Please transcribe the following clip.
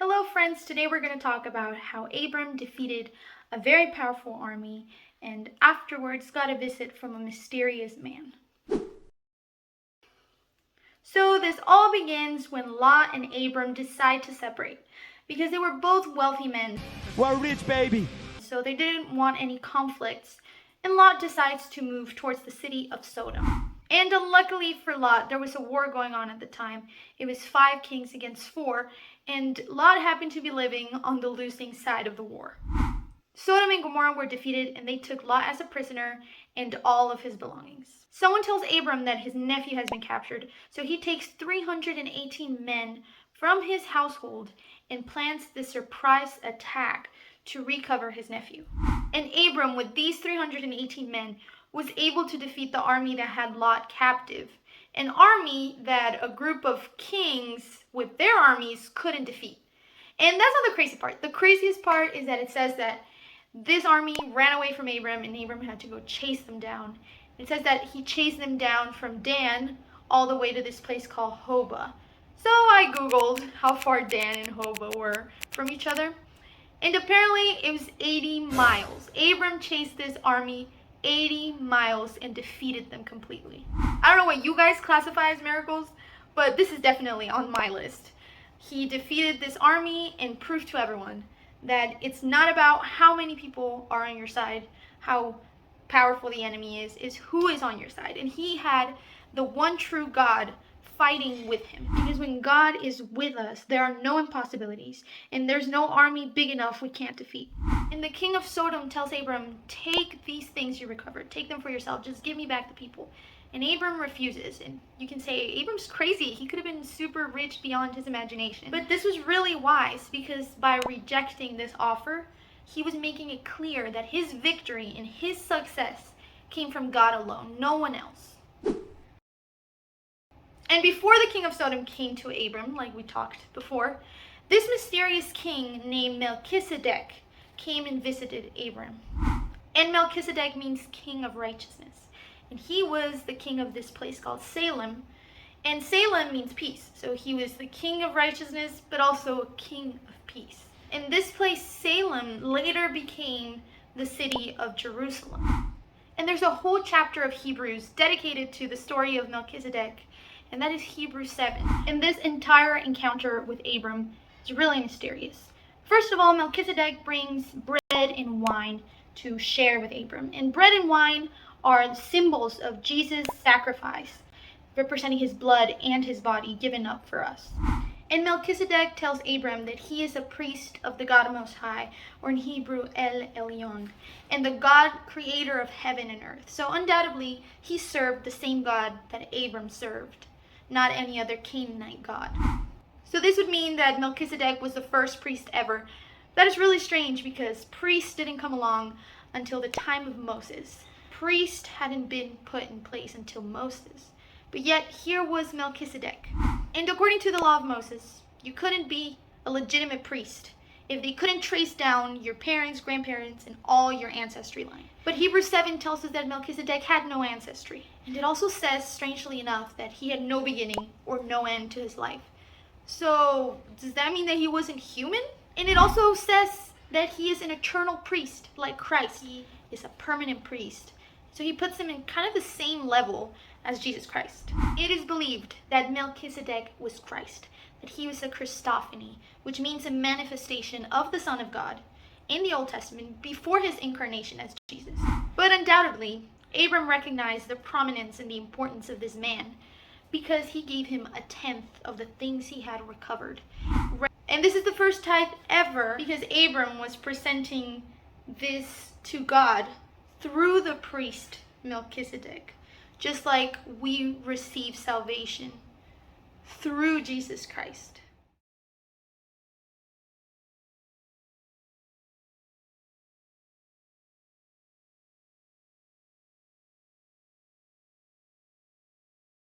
Hello friends, today we're going to talk about how Abram defeated a very powerful army and afterwards got a visit from a mysterious man. So this all begins when Lot and Abram decide to separate because they were both wealthy men. We're rich, baby. So they didn't want any conflicts, and Lot decides to move towards the city of Sodom. And unluckily for Lot, there was a war going on at the time. It was 5 kings against 4, and Lot happened to be living on the losing side of the war. Sodom and Gomorrah were defeated, and they took Lot as a prisoner and all of his belongings. Someone tells Abram that his nephew has been captured, so he takes 318 men from his household and plans the surprise attack to recover his nephew. And Abram, with these 318 men, was able to defeat the army that had Lot captive, an army that a group of kings with their armies couldn't defeat. And that's not the crazy part. The craziest part is that it says that this army ran away from Abram and Abram had to go chase them down. It says that he chased them down from Dan all the way to this place called Hobah. So I googled how far Dan and Hobah were from each other, and apparently it was 80 miles. Abram chased this army 80 miles and defeated them completely. I don't know what you guys classify as miracles, but this is definitely on my list. He defeated this army and proved to everyone that it's not about how many people are on your side, how powerful the enemy is who is on your side. And he had the one true God fighting with him. Because when God is with us, there are no impossibilities, and there's no army big enough we can't defeat. And the king of Sodom tells Abram, take these things you recovered, take them for yourself, just give me back the people. And Abram refuses, and you can say, Abram's crazy, he could have been super rich beyond his imagination. But this was really wise, because by rejecting this offer, he was making it clear that his victory and his success came from God alone, no one else. And before the king of Sodom came to Abram, like we talked before, this mysterious king named Melchizedek came and visited Abram. And Melchizedek means king of righteousness. And he was the king of this place called Salem. And Salem means peace. So he was the king of righteousness, but also a king of peace. And this place, Salem, later became the city of Jerusalem. And there's a whole chapter of Hebrews dedicated to the story of Melchizedek, and that is Hebrews 7. And this entire encounter with Abram is really mysterious. First of all, Melchizedek brings bread and wine to share with Abram. And bread and wine are symbols of Jesus' sacrifice, representing his blood and his body given up for us. And Melchizedek tells Abram that he is a priest of the God Most High, or in Hebrew, El Elyon, and the God creator of heaven and earth. So undoubtedly, he served the same God that Abram served, not any other Canaanite god. So this would mean that Melchizedek was the first priest ever. That is really strange because priests didn't come along until the time of Moses. Priest hadn't been put in place until Moses. But yet here was Melchizedek. And according to the law of Moses, you couldn't be a legitimate priest if they couldn't trace down your parents, grandparents, and all your ancestry line. But Hebrews 7 tells us that Melchizedek had no ancestry. And it also says, strangely enough, that he had no beginning or no end to his life. So does that mean that he wasn't human? And it also says that he is an eternal priest like Christ. He is a permanent priest. So he puts him in kind of the same level as Jesus Christ. It is believed that Melchizedek was Christ, that he was a Christophany, which means a manifestation of the Son of God in the Old Testament before his incarnation as Jesus. But undoubtedly, Abram recognized the prominence and the importance of this man because he gave him a tenth of the things he had recovered. And this is the first tithe ever because Abram was presenting this to God through the priest Melchizedek, just like we receive salvation through Jesus Christ.